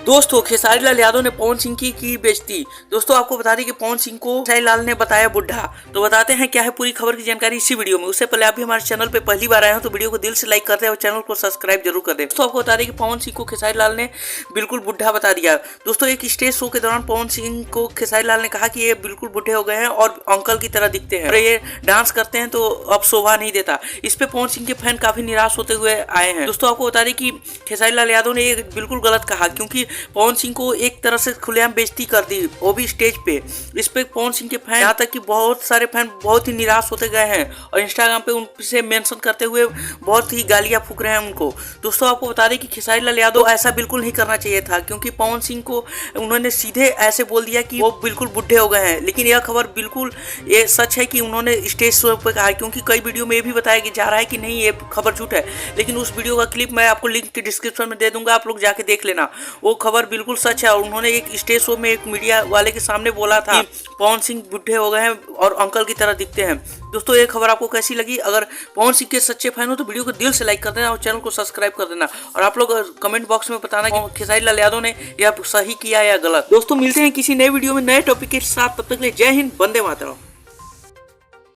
दोस्तों खेसारी लाल यादव ने पवन सिंह की बेइज्जती। दोस्तों आपको बता दें कि पवन सिंह को खेसारी लाल ने बताया बुढ़ा। तो बताते हैं क्या है पूरी खबर की जानकारी इसी वीडियो में। उससे पहले आप भी हमारे चैनल पे पहली बार आए हो तो वीडियो को दिल से लाइक कर दे और चैनल को सब्सक्राइब जरूर कर दे। दोस्तों आपको बता दें कि पवन सिंह को खेसारी लाल ने बिल्कुल बुढ़ा बता दिया। दोस्तों एक स्टेज शो के दौरान पवन सिंह को खेसारी लाल ने कहा कि ये बिल्कुल बुढ़े हो गए हैं और अंकल की तरह दिखते हैं और ये डांस करते हैं तो अब शोभा नहीं देता। इस पे पवन सिंह के फैन काफी निराश होते हुए आए हैं। दोस्तों आपको बता दें कि खेसारी लाल यादव ने ये बिल्कुल गलत कहा, क्योंकि पवन सिंह को एक तरह से खुलेआम बेइज्जती कर दी, वो भी स्टेज पे। इस पे पवन सिंह के फैन, यहाँ तक कि बहुत सारे फैन बहुत ही निराश होते गए हैं और इंस्टाग्राम पे उनसे मेंशन करते हुए बहुत ही गालियां फूक रहे हैं उनको। दोस्तों आपको बता दें कि खेसारी लाल यादव ऐसा बिल्कुल नहीं करना चाहिए था, क्योंकि पवन सिंह को उन्होंने सीधे ऐसे बोल दिया कि वो बिल्कुल बुढ़े हो गए हैं। लेकिन यह खबर बिल्कुल ये सच है कि उन्होंने स्टेज शो पे कहा, क्योंकि कई वीडियो में ये भी बताया जा रहा है कि नहीं ये खबर झूठ है। लेकिन उस वीडियो का क्लिप मैं आपको लिंक डिस्क्रिप्शन में दे दूंगा, आप लोग जाके देख लेना। वो खबर बिल्कुल सच है और उन्होंने एक स्टेज शो में एक मीडिया वाले के सामने बोला था कि पवन सिंह बुढ़े हो गए हैं और अंकल की तरह दिखते हैं। दोस्तों ये खबर आपको कैसी लगी? अगर पवन सिंह के सच्चे फैन हो तो वीडियो को दिल से लाइक कर देना और चैनल को सब्सक्राइब कर देना। और आप लोग कमेंट बॉक्स में बताना कि खेसारी लाल यादव ने यह सही किया या गलत। दोस्तों मिलते हैं किसी नए वीडियो में नए टॉपिक के साथ, तब तक के लिए जय हिंद, वंदे मातरम।